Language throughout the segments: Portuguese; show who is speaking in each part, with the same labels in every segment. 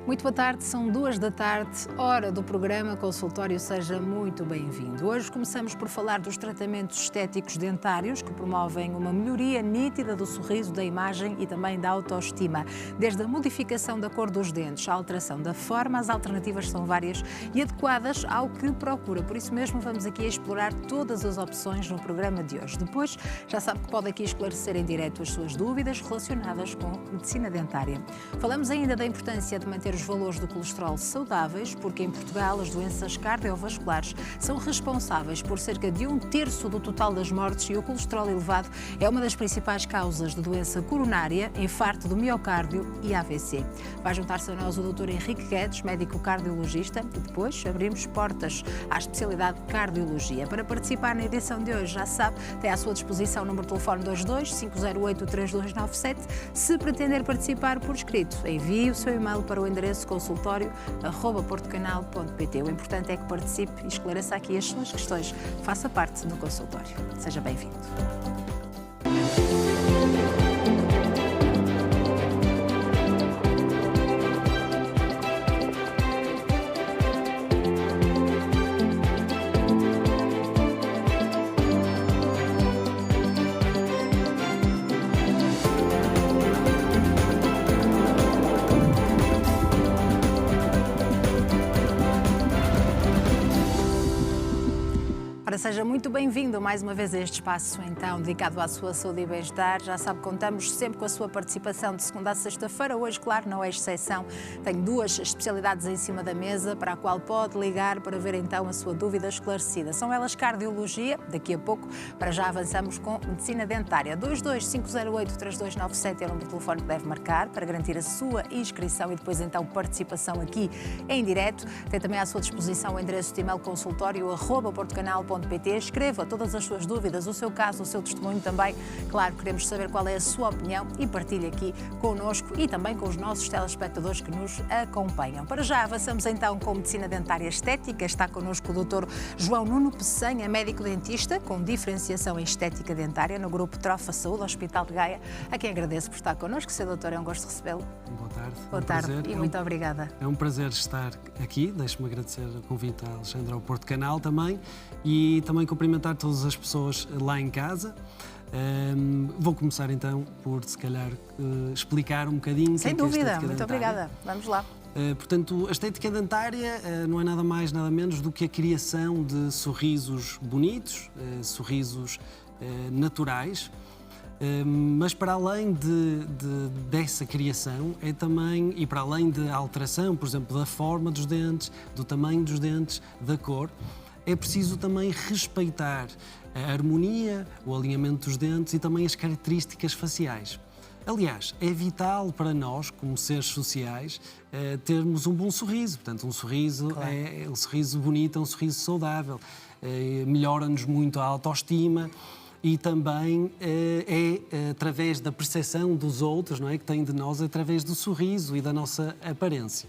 Speaker 1: Muito boa tarde, são 2 da tarde, hora do programa Consultório, seja muito bem-vindo. Hoje começamos por falar dos tratamentos estéticos dentários que promovem uma melhoria nítida do sorriso, da imagem e também da autoestima. Desde a modificação da cor dos dentes, à alteração da forma, as alternativas são várias e adequadas ao que procura. Por isso mesmo vamos aqui explorar todas as opções no programa de hoje. Depois, já sabe que pode aqui esclarecer em direto as suas dúvidas relacionadas com medicina dentária. Falamos ainda da importância de manter os valores do colesterol saudáveis, porque em Portugal as doenças cardiovasculares são responsáveis por cerca de 1/3 do total das mortes e o colesterol elevado é uma das principais causas de doença coronária, infarto do miocárdio e AVC. Vai juntar-se a nós o Dr. Henrique Guedes, médico cardiologista, e depois abrimos portas à especialidade de cardiologia. Para participar na edição de hoje, já sabe, tem à sua disposição o número de telefone 22-508-3297. Se pretender participar por escrito, envie o seu e-mail para o endereço consultório@portocanal.pt. O importante é que participe e esclareça aqui as suas questões. Faça parte do consultório. Seja bem-vindo. Seja muito bem-vindo mais uma vez a este espaço, então, dedicado à sua saúde e bem-estar. Já sabe, contamos sempre com a sua participação de segunda a sexta-feira. Hoje, claro, não é exceção. Tenho 2 especialidades em cima da mesa para a qual pode ligar para ver, então, a sua dúvida esclarecida. São elas cardiologia, daqui a pouco, para já avançamos com medicina dentária. 22-508-3297 é o número de telefone que deve marcar para garantir a sua inscrição e depois, então, participação aqui em direto. Tem também à sua disposição o endereço de e-mail consultório@portocanal.pt. Escreva todas as suas dúvidas, o seu caso, o seu testemunho também. Claro, queremos saber qual é a sua opinião e partilhe aqui connosco e também com os nossos telespectadores que nos acompanham. Para já, avançamos então com medicina dentária estética. Está connosco o Dr. João Nuno Peçanha, médico dentista com diferenciação em estética dentária no grupo Trofa Saúde, Hospital de Gaia, a quem agradeço por estar connosco. Seu doutor, é um gosto de recebê-lo.
Speaker 2: Boa tarde.
Speaker 1: Boa tarde e muito obrigada.
Speaker 2: É um prazer estar aqui. Deixe-me agradecer o convite à Alexandra ao Porto Canal também e também cumprimentar todas as pessoas lá em casa. Vou começar então por, se calhar, explicar um bocadinho.
Speaker 1: Sem dúvida, muito obrigada. Vamos lá.
Speaker 2: Portanto, a estética dentária não é nada mais, nada menos do que a criação de sorrisos bonitos, sorrisos naturais. Mas para além dessa criação, é também, e para além da alteração, por exemplo, da forma dos dentes, do tamanho dos dentes, da cor, é preciso também respeitar a harmonia, o alinhamento dos dentes e também as características faciais. Aliás, é vital para nós, como seres sociais, termos um bom sorriso. Portanto, um sorriso, claro, é um sorriso bonito, é um sorriso saudável, melhora-nos muito a autoestima. E também é através da percepção dos outros, não é, que têm de nós, através do sorriso e da nossa aparência.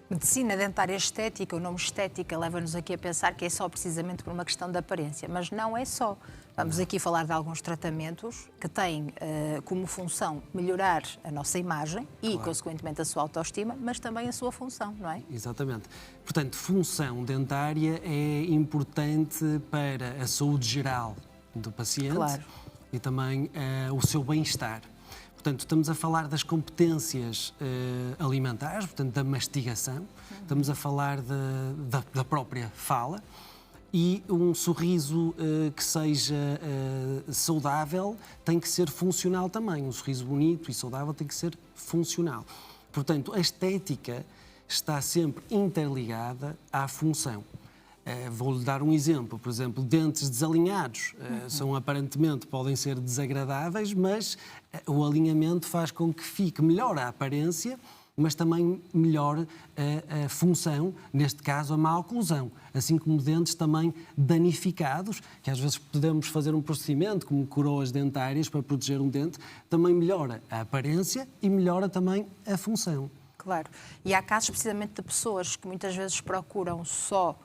Speaker 1: Medicina dentária estética, o nome estética leva-nos aqui a pensar que é só precisamente por uma questão de aparência, mas não é só. Vamos aqui falar de alguns tratamentos que têm como função melhorar a nossa imagem e, claro, consequentemente, a sua autoestima, mas também a sua função, não é?
Speaker 2: Exatamente. Portanto, função dentária é importante para a saúde geral do paciente, claro, e também o seu bem-estar. Portanto, estamos a falar das competências alimentares, portanto, da mastigação, estamos a falar da própria fala e um sorriso que seja saudável tem que ser funcional também. Um sorriso bonito e saudável tem que ser funcional. Portanto, a estética está sempre interligada à função. Vou-lhe dar um exemplo, por exemplo, dentes desalinhados aparentemente podem ser desagradáveis, mas o alinhamento faz com que fique melhor a aparência, mas também melhor a função, neste caso a má oclusão, assim como dentes também danificados, que às vezes podemos fazer um procedimento como coroas dentárias para proteger um dente, também melhora a aparência e melhora também a função.
Speaker 1: Claro, e há casos precisamente de pessoas que muitas vezes procuram só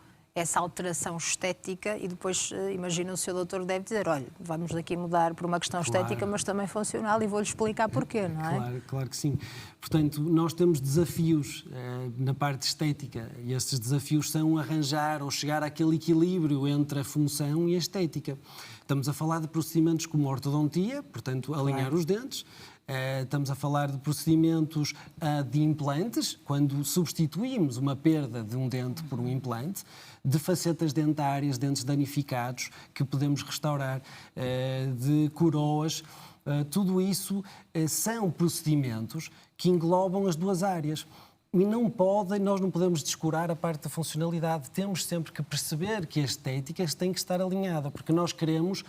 Speaker 1: essa alteração estética e depois imagino o seu doutor deve dizer, olha, vamos daqui mudar por uma questão estética, mas também funcional e vou-lhe explicar porquê, não é?
Speaker 2: Claro que sim. Portanto, nós temos desafios na parte estética e esses desafios são arranjar ou chegar àquele equilíbrio entre a função e a estética. Estamos a falar de procedimentos como a ortodontia, portanto, alinhar os dentes. Estamos a falar de procedimentos de implantes, quando substituímos uma perda de um dente por um implante, de facetas dentárias, dentes danificados, que podemos restaurar, de coroas. Tudo isso são procedimentos que englobam as duas áreas. E nós não podemos descurar a parte da funcionalidade. Temos sempre que perceber que a estética tem que estar alinhada, porque nós queremos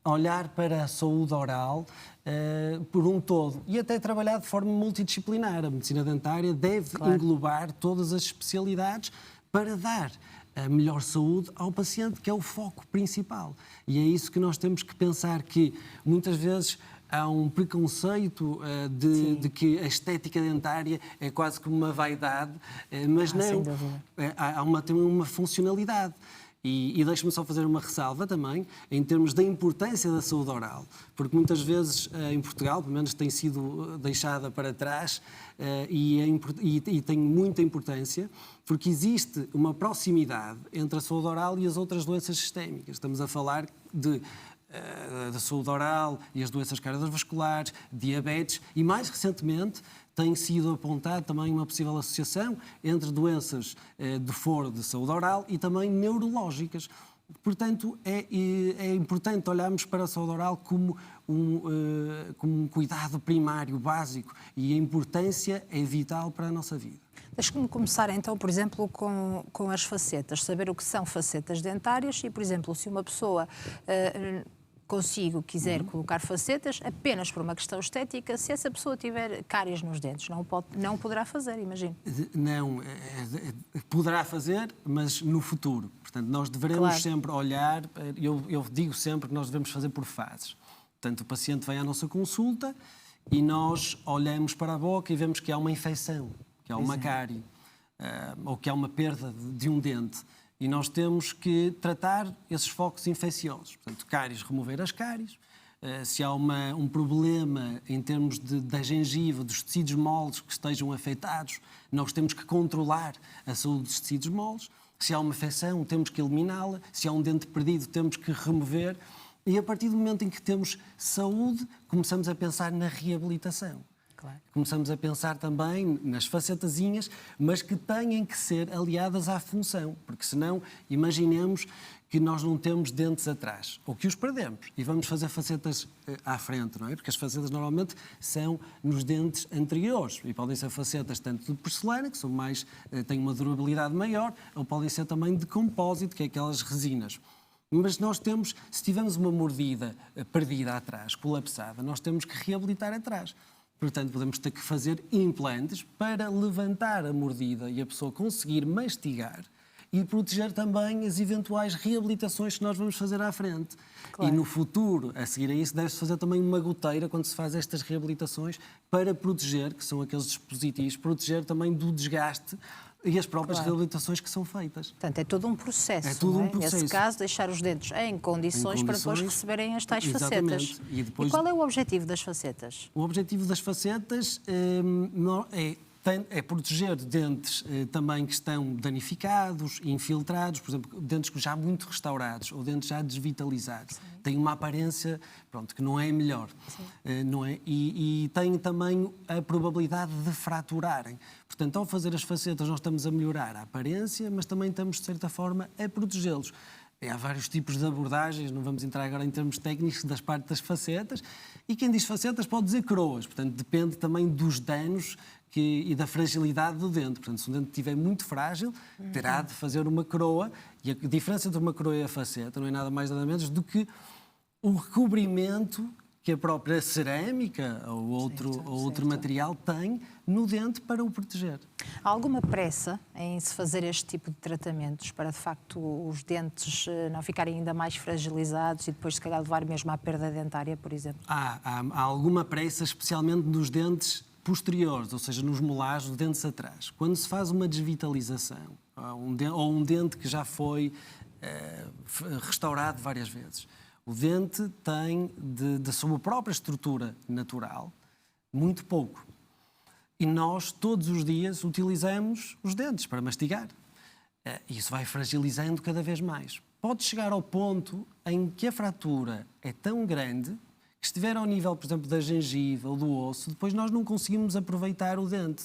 Speaker 2: olhar para a saúde oral por um todo e até trabalhar de forma multidisciplinar. A medicina dentária deve englobar todas as especialidades para dar a melhor saúde ao paciente, que é o foco principal. E é isso que nós temos que pensar, que muitas vezes há um preconceito de que a estética dentária é quase como uma vaidade, mas não, tem uma funcionalidade. E deixe-me só fazer uma ressalva também, em termos da importância da saúde oral, porque muitas vezes em Portugal, pelo menos tem sido deixada para trás, e tem muita importância, porque existe uma proximidade entre a saúde oral e as outras doenças sistémicas. Estamos a falar da saúde oral e as doenças cardiovasculares, diabetes e, mais recentemente, tem sido apontado também uma possível associação entre doenças de foro de saúde oral e também neurológicas. Portanto, é importante olharmos para a saúde oral como um cuidado primário, básico, e a importância é vital para a nossa vida.
Speaker 1: Deixe-me começar então, por exemplo, com as facetas, saber o que são facetas dentárias e, por exemplo, se uma pessoa quiser colocar facetas apenas por uma questão estética, se essa pessoa tiver cáries nos dentes, não poderá fazer, imagino.
Speaker 2: Não, poderá fazer, mas no futuro. Portanto, nós devemos sempre olhar, eu digo sempre que nós devemos fazer por fases. Portanto, o paciente vem à nossa consulta e nós olhamos para a boca e vemos que há uma infecção, que há uma cárie, ou que há uma perda de um dente. E nós temos que tratar esses focos infecciosos. Portanto, cáries, remover as cáries. Se há um problema em termos da gengiva, dos tecidos moles que estejam afetados, nós temos que controlar a saúde dos tecidos moles. Se há uma infecção, temos que eliminá-la. Se há um dente perdido, temos que remover. E a partir do momento em que temos saúde, começamos a pensar na reabilitação. Começamos a pensar também nas facetazinhas, mas que têm que ser aliadas à função, porque senão, imaginemos que nós não temos dentes atrás, ou que os perdemos, e vamos fazer facetas à frente, não é? Porque as facetas normalmente são nos dentes anteriores, e podem ser facetas tanto de porcelana, que têm uma durabilidade maior, ou podem ser também de compósito, que é aquelas resinas. Mas se tivermos uma mordida perdida atrás, colapsada, nós temos que reabilitar atrás. Portanto, podemos ter que fazer implantes para levantar a mordida e a pessoa conseguir mastigar e proteger também as eventuais reabilitações que nós vamos fazer à frente. E no futuro, a seguir a isso, deve-se fazer também uma goteira quando se faz estas reabilitações para proteger, que são aqueles dispositivos, proteger também do desgaste e as próprias reabilitações que são feitas.
Speaker 1: Portanto, é todo um processo.
Speaker 2: É todo um processo.
Speaker 1: Nesse caso, deixar os dentes em condições para depois receberem as tais facetas. E qual é o objetivo das facetas?
Speaker 2: O objetivo das facetas é proteger dentes também que estão danificados, infiltrados, por exemplo, dentes já muito restaurados ou dentes já desvitalizados. Têm uma aparência, que não é a melhor. Não é? E têm também a probabilidade de fraturarem. Portanto, ao fazer as facetas, nós estamos a melhorar a aparência, mas também estamos, de certa forma, a protegê-los. Há vários tipos de abordagens, não vamos entrar agora em termos técnicos das partes das facetas. E quem diz facetas pode dizer coroas, portanto, depende também dos danos e da fragilidade do dente. Portanto, se o dente estiver muito frágil, terá de fazer uma coroa. E a diferença entre uma coroa e a faceta não é nada mais nada menos do que o recobrimento que a própria cerâmica ou outro material tem no dente para o proteger.
Speaker 1: Há alguma pressa em se fazer este tipo de tratamentos para, de facto, os dentes não ficarem ainda mais fragilizados e depois, se calhar, levar mesmo à perda dentária, por exemplo?
Speaker 2: Há alguma pressa, especialmente nos dentes posteriores, ou seja, nos molares, os dentes atrás, quando se faz uma desvitalização, ou um dente que já foi restaurado várias vezes, o dente tem, da sua própria estrutura natural, muito pouco. E nós, todos os dias, utilizamos os dentes para mastigar. Isso vai fragilizando cada vez mais. Pode chegar ao ponto em que a fratura é tão grande que, estiver ao nível, por exemplo, da gengiva ou do osso, depois nós não conseguimos aproveitar o dente.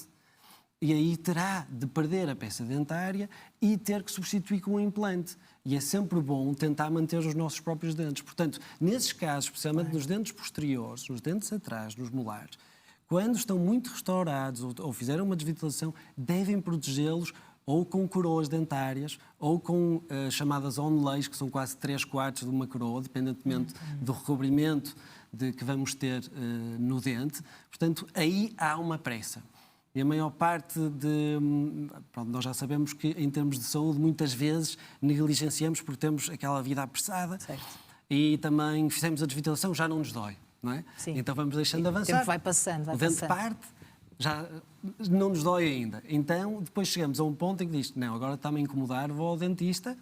Speaker 2: E aí terá de perder a peça dentária e ter que substituir com um implante. E é sempre bom tentar manter os nossos próprios dentes. Portanto, nesses casos, especialmente nos dentes posteriores, nos dentes atrás, nos molares, quando estão muito restaurados ou fizeram uma desvitalização, devem protegê-los ou com coroas dentárias ou com chamadas onlays, que são quase 3/4 de uma coroa, dependentemente do recobrimento que vamos ter no dente. Portanto, aí há uma pressa. E a maior parte Pronto, nós já sabemos que, em termos de saúde, muitas vezes negligenciamos porque temos aquela vida apressada.
Speaker 1: Certo.
Speaker 2: E também fizemos a desvitalização, já não nos dói, não é?
Speaker 1: Sim.
Speaker 2: Então vamos deixando avançar.
Speaker 1: O tempo vai passando,
Speaker 2: o dente parte, já não nos dói ainda. Então, depois chegamos a um ponto em que diz, não, agora está-me a incomodar, vou ao dentista,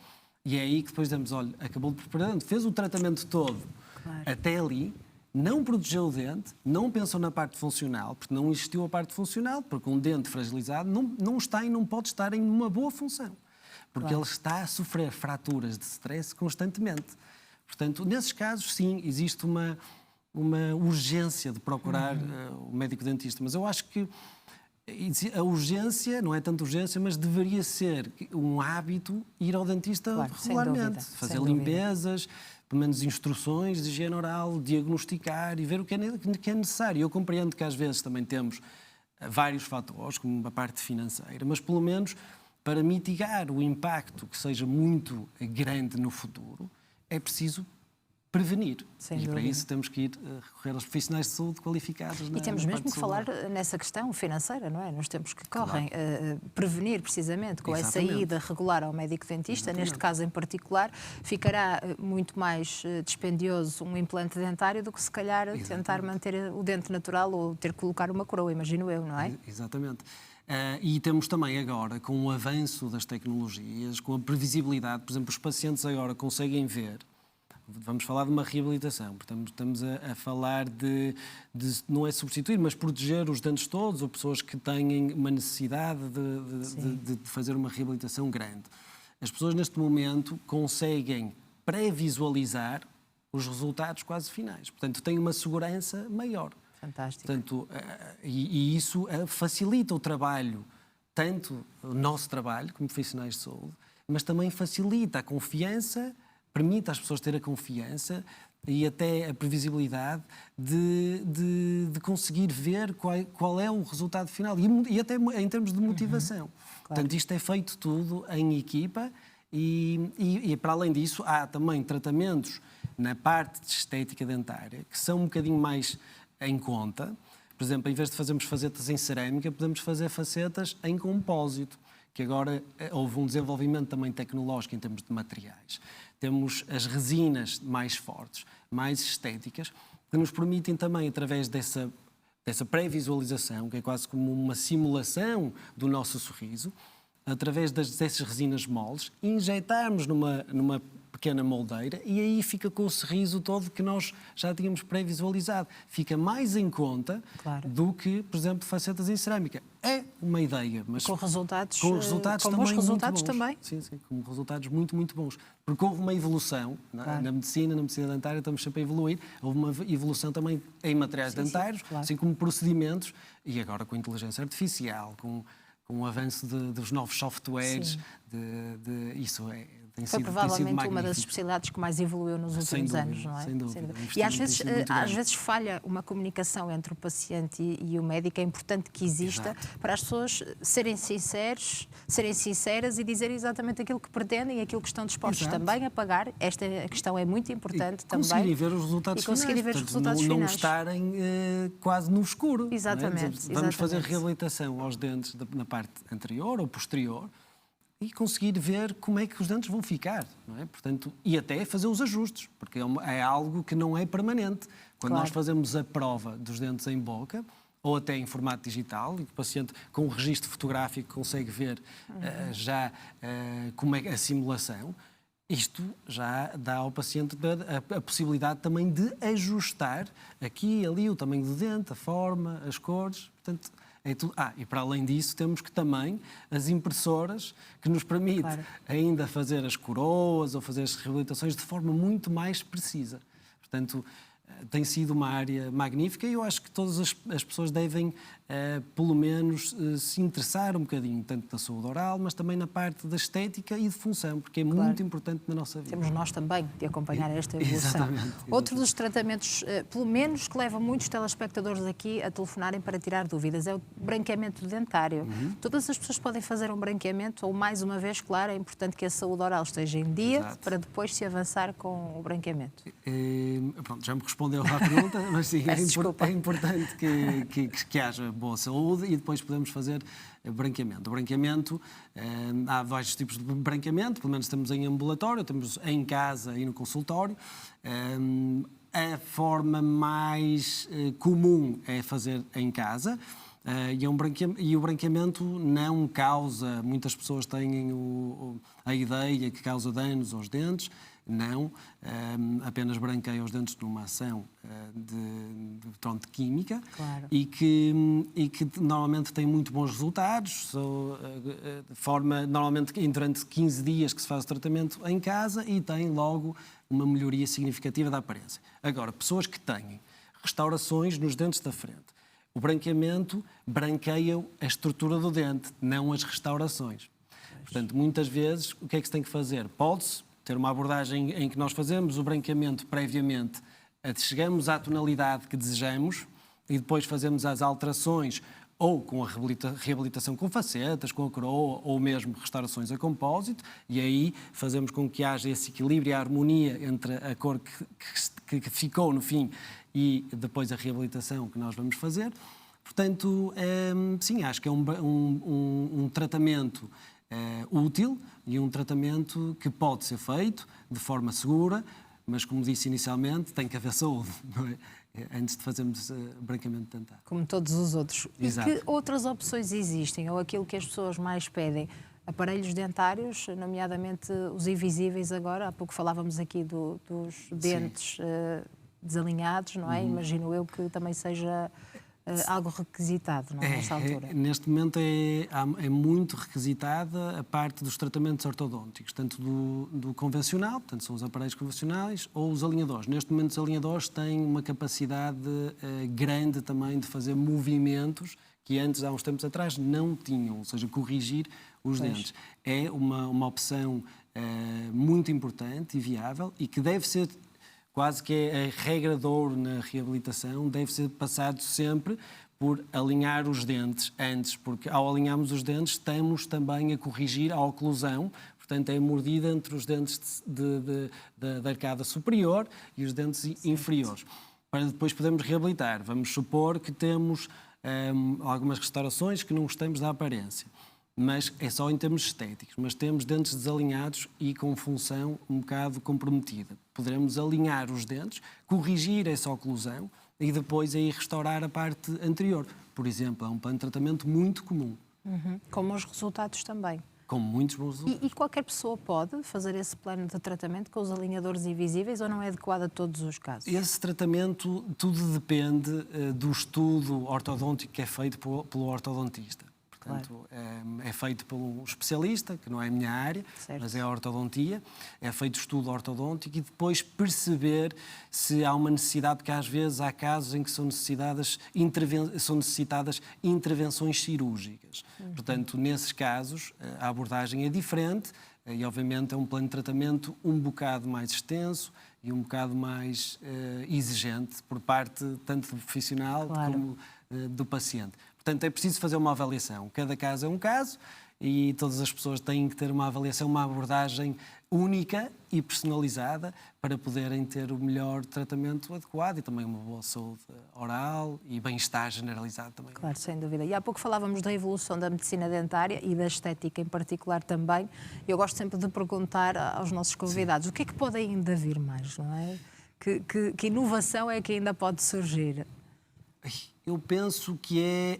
Speaker 2: e é aí que depois dizemos, olha, acabou de preparar, fez o tratamento todo até ali, não protegeu o dente, não pensou na parte funcional, porque não existiu a parte funcional, porque um dente fragilizado não está e não pode estar em uma boa função, porque ele está a sofrer fraturas de stress constantemente. Portanto, nesses casos, sim, existe uma urgência de procurar o médico dentista, mas eu acho que a urgência, não é tanto urgência, mas deveria ser um hábito ir ao dentista regularmente, fazer limpezas, pelo menos instruções de higiene oral, diagnosticar e ver o que é necessário. Eu compreendo que às vezes também temos vários fatores, como a parte financeira, mas pelo menos para mitigar o impacto que seja muito grande no futuro, é preciso prevenir. E para isso temos que ir recorrer aos profissionais de saúde qualificados.
Speaker 1: E temos mesmo que falar nessa questão financeira, não é? Nos tempos que correm. Prevenir, precisamente, com essa ida regular ao médico-dentista, neste caso em particular, ficará muito mais dispendioso um implante dentário do que, se calhar, tentar manter o dente natural ou ter que colocar uma coroa, imagino eu, não é?
Speaker 2: Exatamente. E temos também agora, com o avanço das tecnologias, com a previsibilidade, por exemplo, os pacientes agora conseguem ver. Vamos falar de uma reabilitação, portanto, estamos a falar de não é substituir, mas proteger os dentes todos, ou pessoas que têm uma necessidade de fazer uma reabilitação grande. As pessoas, neste momento, conseguem pré-visualizar os resultados quase finais. Portanto, têm uma segurança maior.
Speaker 1: Fantástico.
Speaker 2: Portanto, e isso facilita o trabalho, tanto o nosso trabalho como profissionais de saúde, mas também facilita a confiança, permite às pessoas ter a confiança e até a previsibilidade de conseguir ver qual é o resultado final e até em termos de motivação. Claro. Portanto, isto é feito tudo em equipa e para além disso, há também tratamentos na parte de estética dentária que são um bocadinho mais em conta. Por exemplo, em vez de fazermos facetas em cerâmica, podemos fazer facetas em compósito, que agora houve um desenvolvimento também tecnológico em termos de materiais. Temos as resinas mais fortes, mais estéticas, que nos permitem também, através dessa pré-visualização, que é quase como uma simulação do nosso sorriso, através dessas resinas moles, injetarmos numa pequena moldeira e aí fica com o sorriso todo que nós já tínhamos pré-visualizado. Fica mais em conta do que, por exemplo, facetas em cerâmica. É uma ideia, mas
Speaker 1: com resultados
Speaker 2: também
Speaker 1: bons resultados
Speaker 2: muito bons.
Speaker 1: Também.
Speaker 2: Sim, com resultados muito, muito bons. Porque houve uma evolução na medicina dentária, estamos sempre a evoluir. Houve uma evolução também em materiais dentários, assim como procedimentos, e agora com inteligência artificial, com o avanço dos novos softwares, isso
Speaker 1: foi provavelmente uma das especialidades que mais evoluiu nos últimos anos, não é?
Speaker 2: Sem dúvida.
Speaker 1: E às vezes falha uma comunicação entre o paciente e o médico. É importante que exista para as pessoas serem sinceras e dizerem exatamente aquilo que pretendem e aquilo que estão dispostos também a pagar. Esta questão é muito importante também.
Speaker 2: Conseguirem ver os resultados finais. Não estarem quase no escuro.
Speaker 1: Exatamente.
Speaker 2: Vamos fazer reabilitação aos dentes na parte anterior ou posterior, e conseguir ver como é que os dentes vão ficar, não é? Portanto, e até fazer os ajustes, porque é algo que não é permanente. Quando nós fazemos a prova dos dentes em boca, ou até em formato digital, e que o paciente, com um registro fotográfico, consegue ver já como é a simulação. Isto já dá ao paciente a possibilidade também de ajustar aqui e ali o tamanho do dente, a forma, as cores. Portanto, é tudo. E para além disso, temos que também as impressoras, que nos permite ainda fazer as coroas ou fazer as reabilitações de forma muito mais precisa. Portanto, tem sido uma área magnífica e eu acho que todas as pessoas devem, pelo menos, se interessar um bocadinho, tanto da saúde oral, mas também na parte da estética e de função, porque é muito importante na nossa vida.
Speaker 1: Temos nós também de acompanhar esta evolução.
Speaker 2: Exatamente.
Speaker 1: Outro dos tratamentos, pelo menos, que leva muitos telespectadores aqui a telefonarem para tirar dúvidas, é o branqueamento dentário. Todas as pessoas podem fazer um branqueamento, ou mais uma vez, claro, é importante que a saúde oral esteja em dia, para depois se avançar com o branqueamento.
Speaker 2: Pronto, já me respondeu à pergunta, mas sim, é importante que haja boa saúde e depois podemos fazer branqueamento. O branqueamento, há vários tipos de branqueamento, pelo menos temos em ambulatório, temos em casa e no consultório. A forma mais comum é fazer em casa. E o branqueamento não causa, muitas pessoas têm a ideia que causa danos aos dentes. Não, apenas branqueia os dentes numa ação de química e que normalmente tem muito bons resultados. Normalmente durante 15 dias que se faz o tratamento em casa e tem logo uma melhoria significativa da aparência. Agora, pessoas que têm restaurações nos dentes da frente, o branqueamento branqueia a estrutura do dente, não as restaurações. Portanto, muitas vezes, o que é que se tem que fazer? Pode-se ter uma abordagem em que nós fazemos o branqueamento previamente, chegamos à tonalidade que desejamos e depois fazemos as alterações ou com a reabilitação com facetas, com a coroa ou mesmo restaurações a compósito, e aí fazemos com que haja esse equilíbrio e a harmonia entre a cor que ficou no fim e depois a reabilitação que nós vamos fazer. Portanto, sim, acho que é um tratamento útil e um tratamento que pode ser feito de forma segura, mas, como disse inicialmente, tem que haver saúde, não é? Antes de fazermos branqueamento dentário.
Speaker 1: Como todos os outros.
Speaker 2: Exato.
Speaker 1: E que outras opções existem, ou aquilo que as pessoas mais pedem? Aparelhos dentários, nomeadamente os invisíveis agora, há pouco falávamos aqui dos dentes desalinhados, não é? Imagino eu que também seja algo requisitado, não é, nesta altura?
Speaker 2: Neste momento é muito requisitada a parte dos tratamentos ortodônticos, tanto do convencional, portanto são os aparelhos convencionais, ou os alinhadores. Neste momento os alinhadores têm uma capacidade grande também de fazer movimentos que antes, há uns tempos atrás, não tinham, ou seja, corrigir os dentes. É uma opção muito importante e viável e que deve ser quase que é a regra de ouro na reabilitação, deve ser passado sempre por alinhar os dentes antes, porque ao alinharmos os dentes estamos também a corrigir a oclusão, portanto é a mordida entre os dentes da arcada superior e os dentes inferiores, para depois podermos reabilitar. Vamos supor que temos algumas restaurações que não gostamos da aparência, mas é só em termos estéticos, mas temos dentes desalinhados e com função um bocado comprometida. Poderemos alinhar os dentes, corrigir essa oclusão e depois aí restaurar a parte anterior. Por exemplo, é um plano de tratamento muito comum.
Speaker 1: Com bons resultados também.
Speaker 2: Com muitos bons resultados.
Speaker 1: E qualquer pessoa pode fazer esse plano de tratamento com os alinhadores invisíveis ou não é adequado a todos os casos?
Speaker 2: Esse tratamento, tudo depende do estudo ortodôntico que é feito pelo ortodontista. Portanto, é feito por um especialista, que não é a minha área, mas é a ortodontia. É feito estudo ortodôntico e depois perceber se há uma necessidade, porque às vezes há casos em que são necessitadas intervenções cirúrgicas. Portanto, nesses casos, a abordagem é diferente e, obviamente, é um plano de tratamento um bocado mais extenso e um bocado mais exigente por parte tanto do profissional como do paciente. Portanto, é preciso fazer uma avaliação. Cada caso é um caso e todas as pessoas têm que ter uma avaliação, uma abordagem única e personalizada para poderem ter o melhor tratamento adequado e também uma boa saúde oral e bem-estar generalizado também.
Speaker 1: Claro, sem dúvida. E há pouco falávamos da evolução da medicina dentária e da estética em particular também. Eu gosto sempre de perguntar aos nossos convidados o que é que pode ainda vir mais, não é? Que inovação é que ainda pode surgir?
Speaker 2: Eu penso que é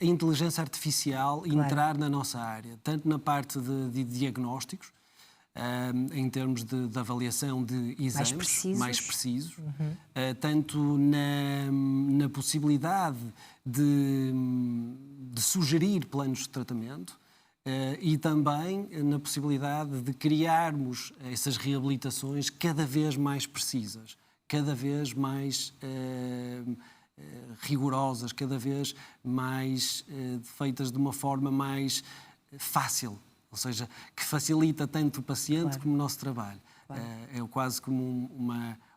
Speaker 2: a inteligência artificial entrar na nossa área, tanto na parte de diagnósticos, em termos de avaliação de exames mais precisos, tanto na possibilidade de sugerir planos de tratamento e também na possibilidade de criarmos essas reabilitações cada vez mais precisas, cada vez mais rigorosas, cada vez mais feitas de uma forma mais fácil. Ou seja, que facilita tanto o paciente como o nosso trabalho. É quase como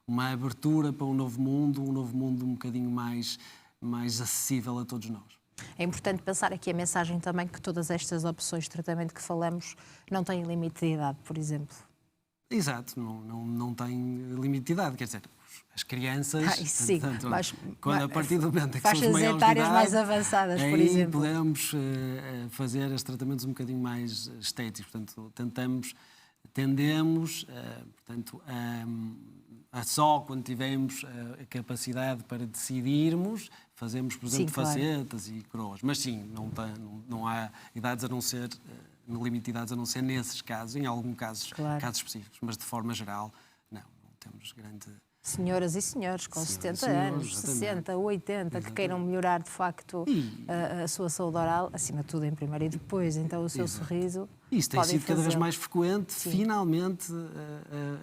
Speaker 2: uma abertura para um novo mundo um bocadinho mais acessível a todos nós.
Speaker 1: É importante passar aqui a mensagem também que todas estas opções de tratamento que falamos não têm limite de idade, por exemplo.
Speaker 2: Exato, não tem limite de idade, quer dizer, as crianças,
Speaker 1: sim,
Speaker 2: portanto, quando a partir do momento em que
Speaker 1: faixas
Speaker 2: são maiores
Speaker 1: etárias
Speaker 2: de idade,
Speaker 1: mais avançadas, por
Speaker 2: aí
Speaker 1: exemplo.
Speaker 2: podemos fazer os tratamentos um bocadinho mais estéticos, portanto, tendemos, portanto, a só quando tivermos a capacidade para decidirmos, fazemos, por exemplo, facetas e coroas. Mas sim, não há idades a não ser, no limite de idades a não ser nesses casos, em alguns casos, casos específicos, mas de forma geral, não temos grande...
Speaker 1: Senhoras e senhores com 70 anos, 60, 80, que queiram melhorar de facto a sua saúde oral, acima de tudo em primeiro e depois, então o seu sorriso.
Speaker 2: Isso tem sido cada vez mais frequente, finalmente,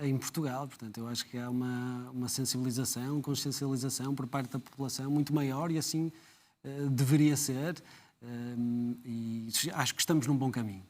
Speaker 2: em Portugal. Portanto, eu acho que há uma sensibilização, consciencialização por parte da população muito maior e assim deveria ser. E acho que estamos num bom caminho.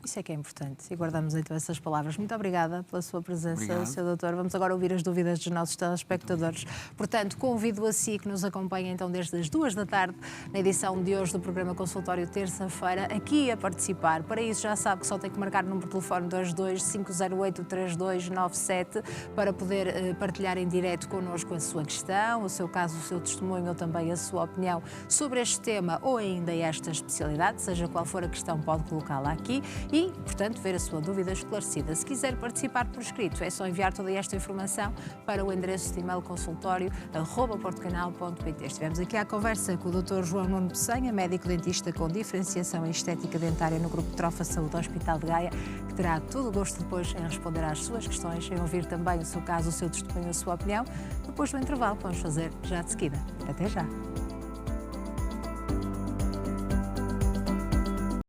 Speaker 1: Isso é que é importante. E guardamos então essas palavras. Muito obrigada pela sua presença, Sr. Doutor. Vamos agora ouvir as dúvidas dos nossos telespectadores. Portanto, convido a si que nos acompanhe então desde as 2 da tarde na edição de hoje do programa Consultório terça-feira, aqui a participar. Para isso já sabe que só tem que marcar o número de telefone 22-508-3297 para poder partilhar em direto connosco a sua questão, o seu caso, o seu testemunho ou também a sua opinião sobre este tema ou ainda esta especialidade, seja qual for a questão, pode colocá-la aqui. E, portanto, ver a sua dúvida esclarecida. Se quiser participar por escrito, é só enviar toda esta informação para o endereço de e-mail consultório@portocanal.pt. Estivemos aqui à conversa com o Dr. João Nuno Peçanha, médico-dentista com diferenciação em estética dentária no Grupo Trofa Saúde Hospital de Gaia, que terá todo o gosto depois em responder às suas questões, em ouvir também o seu caso, o seu testemunho, a sua opinião. Depois do intervalo, vamos fazer já de seguida. Até já!